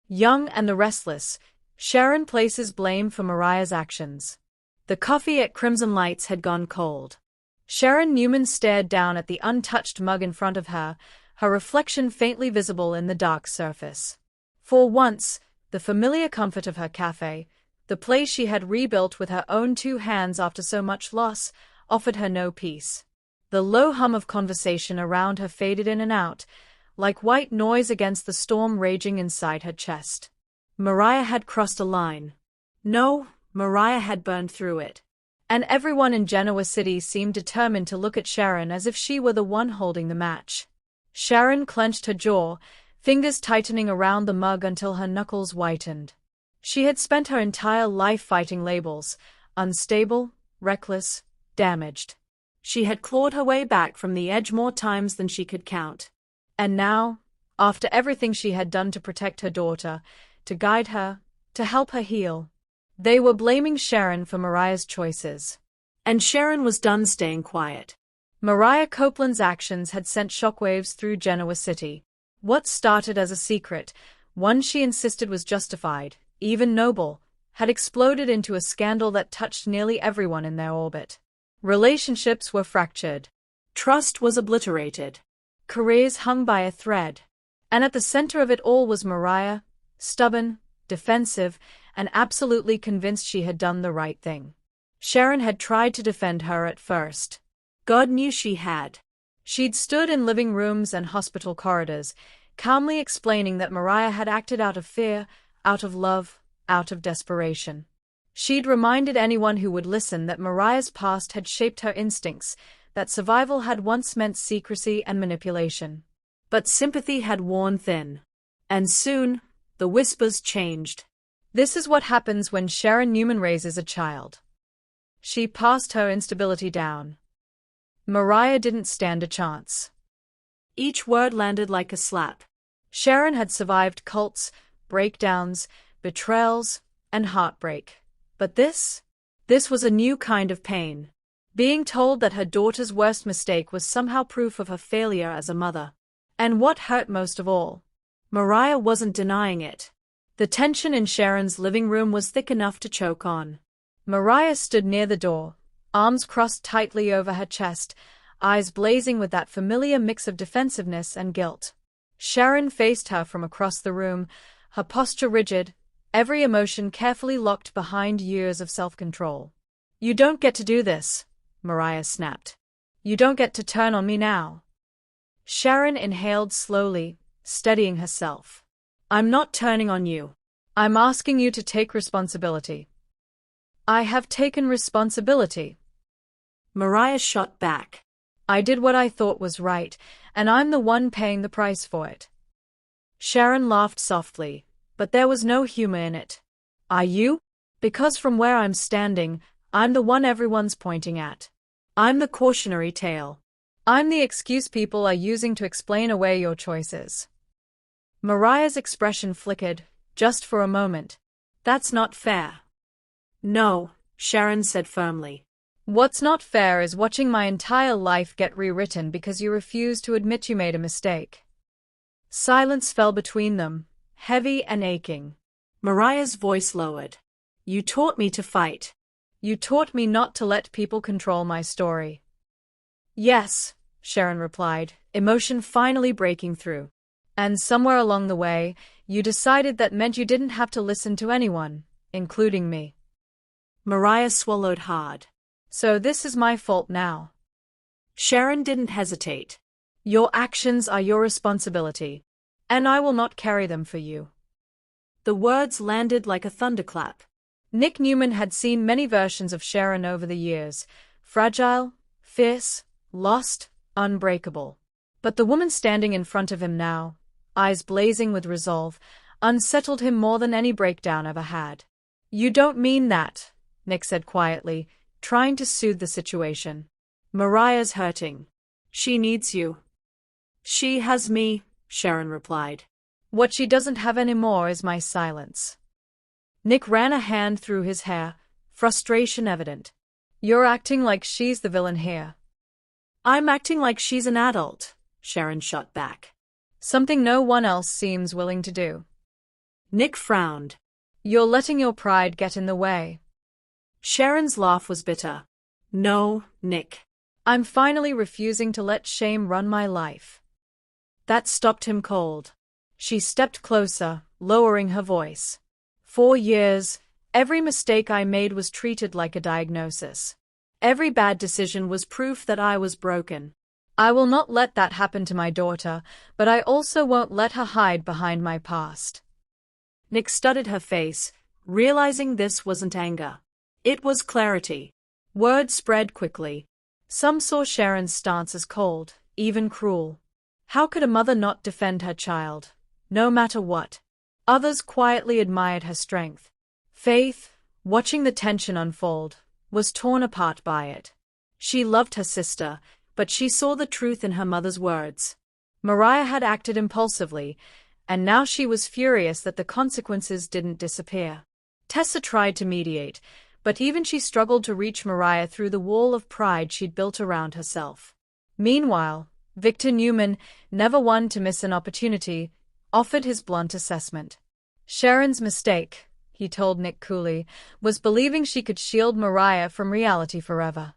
Young and the restless, Sharon places blame for Mariah's actions. The coffee at Crimson Lights had gone cold. Sharon Newman stared down at the untouched mug in front of her, her reflection faintly visible in the dark surface. For once, the familiar comfort of her cafe, the place she had rebuilt with her own two hands after so much loss, offered her no peace. The low hum of conversation around her faded in and out, like white noise against the storm raging inside her chest. Mariah had crossed a line. No, Mariah had burned through it. And everyone in Genoa City seemed determined to look at Sharon as if she were the one holding the match. Sharon clenched her jaw, fingers tightening around the mug until her knuckles whitened. She had spent her entire life fighting labels: unstable, reckless, damaged. She had clawed her way back from the edge more times than she could count. And now, after everything she had done to protect her daughter, to guide her, to help her heal, they were blaming Sharon for Mariah's choices. And Sharon was done staying quiet. Mariah Copeland's actions had sent shockwaves through Genoa City. What started as a secret, one she insisted was justified, even noble, had exploded into a scandal that touched nearly everyone in their orbit. Relationships were fractured. Trust was obliterated. Careers hung by a thread. And at the center of it all was Mariah, stubborn, defensive, and absolutely convinced she had done the right thing. Sharon had tried to defend her at first. God knew she had. She'd stood in living rooms and hospital corridors, calmly explaining that Mariah had acted out of fear, out of love, out of desperation. She'd reminded anyone who would listen that Mariah's past had shaped her instincts, that survival had once meant secrecy and manipulation. But sympathy had worn thin. And soon, the whispers changed. This is what happens when Sharon Newman raises a child. She passed her instability down. Mariah didn't stand a chance. Each word landed like a slap. Sharon had survived cults, breakdowns, betrayals, and heartbreak. But this was a new kind of pain. Being told that her daughter's worst mistake was somehow proof of her failure as a mother. And what hurt most of all, Mariah wasn't denying it. The tension in Sharon's living room was thick enough to choke on. Mariah stood near the door, arms crossed tightly over her chest, eyes blazing with that familiar mix of defensiveness and guilt. Sharon faced her from across the room, her posture rigid, every emotion carefully locked behind years of self-control. "You don't get to do this," Mariah snapped. "You don't get to turn on me now." Sharon inhaled slowly, steadying herself. "I'm not turning on you. I'm asking you to take responsibility." "I have taken responsibility." Mariah shot back. "I did what I thought was right, and I'm the one paying the price for it." Sharon laughed softly, but there was no humor in it. "Are you? Because from where I'm standing, I'm the one everyone's pointing at. I'm the cautionary tale. I'm the excuse people are using to explain away your choices." Mariah's expression flickered, just for a moment. "That's not fair." "No," Sharon said firmly. "What's not fair is watching my entire life get rewritten because you refuse to admit you made a mistake." Silence fell between them, heavy and aching. Mariah's voice lowered. "You taught me to fight. You taught me not to let people control my story." "Yes," Sharon replied, emotion finally breaking through. "And somewhere along the way, you decided that meant you didn't have to listen to anyone, including me." Mariah swallowed hard. "So this is my fault now?" Sharon didn't hesitate. "Your actions are your responsibility, and I will not carry them for you." The words landed like a thunderclap. Nick Newman had seen many versions of Sharon over the years, fragile, fierce, lost, unbreakable. But the woman standing in front of him now, eyes blazing with resolve, unsettled him more than any breakdown ever had. "You don't mean that," Nick said quietly, trying to soothe the situation. "Mariah's hurting. She needs you." "She has me," Sharon replied. "What she doesn't have anymore is my silence." Nick ran a hand through his hair, frustration evident. "You're acting like she's the villain here." "I'm acting like she's an adult," Sharon shot back. "Something no one else seems willing to do." Nick frowned. You're letting your pride get in the way. Sharon's laugh was bitter. No, Nick. I'm finally refusing to let shame run my life. That stopped him cold. She stepped closer, lowering her voice. 4 years, every mistake I made was treated like a diagnosis. Every bad decision was proof that I was broken. I will not let that happen to my daughter, but I also won't let her hide behind my past. Nick studied her face, realizing this wasn't anger. It was clarity. Word spread quickly. Some saw Sharon's stance as cold, even cruel. How could a mother not defend her child, no matter what? Others quietly admired her strength. Faith, watching the tension unfold, was torn apart by it. She loved her sister, but she saw the truth in her mother's words. Mariah had acted impulsively, and now she was furious that the consequences didn't disappear. Tessa tried to mediate, but even she struggled to reach Mariah through the wall of pride she'd built around herself. Meanwhile, Victor Newman, never one to miss an opportunity, offered his blunt assessment. Sharon's mistake, he told Nick coolly, was believing she could shield Mariah from reality forever.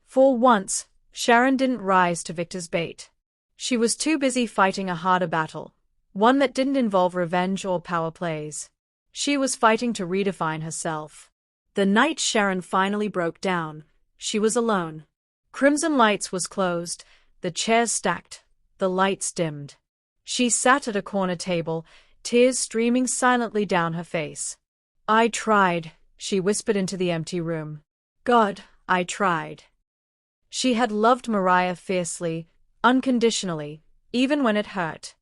For once, Sharon didn't rise to Victor's bait. She was too busy fighting a harder battle, one that didn't involve revenge or power plays. She was fighting to redefine herself. The night Sharon finally broke down, she was alone. Crimson Lights was closed, the chairs stacked, the lights dimmed. She sat at a corner table, tears streaming silently down her face. I tried, she whispered into the empty room. God, I tried. She had loved Mariah fiercely, unconditionally, even when it hurt.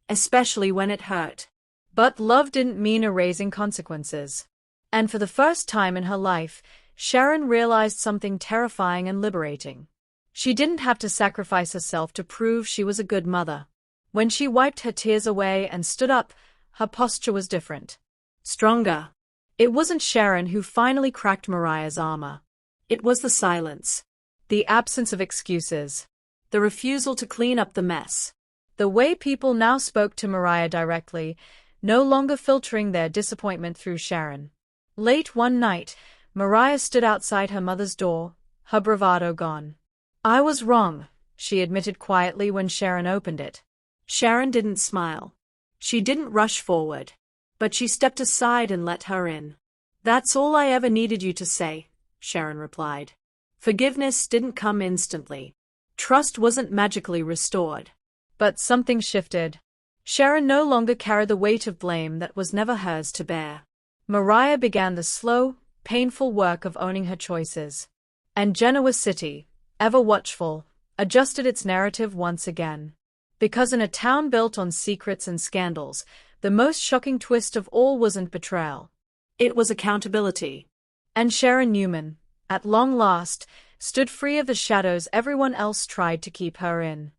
Especially when it hurt. But love didn't mean erasing consequences. And for the first time in her life, Sharon realized something terrifying and liberating. She didn't have to sacrifice herself to prove she was a good mother. When she wiped her tears away and stood up, her posture was different. Stronger. It wasn't Sharon who finally cracked Mariah's armor. It was the silence. The absence of excuses. The refusal to clean up the mess. The way people now spoke to Mariah directly, no longer filtering their disappointment through Sharon. Late one night, Mariah stood outside her mother's door, her bravado gone. I was wrong, she admitted quietly when Sharon opened it. Sharon didn't smile. She didn't rush forward. But she stepped aside and let her in. That's all I ever needed you to say, Sharon replied. Forgiveness didn't come instantly. Trust wasn't magically restored. But something shifted. Sharon no longer carried the weight of blame that was never hers to bear. Mariah began the slow, painful work of owning her choices. And Genoa City, ever watchful, adjusted its narrative once again. Because in a town built on secrets and scandals, the most shocking twist of all wasn't betrayal. It was accountability. And Sharon Newman, at long last, stood free of the shadows everyone else tried to keep her in.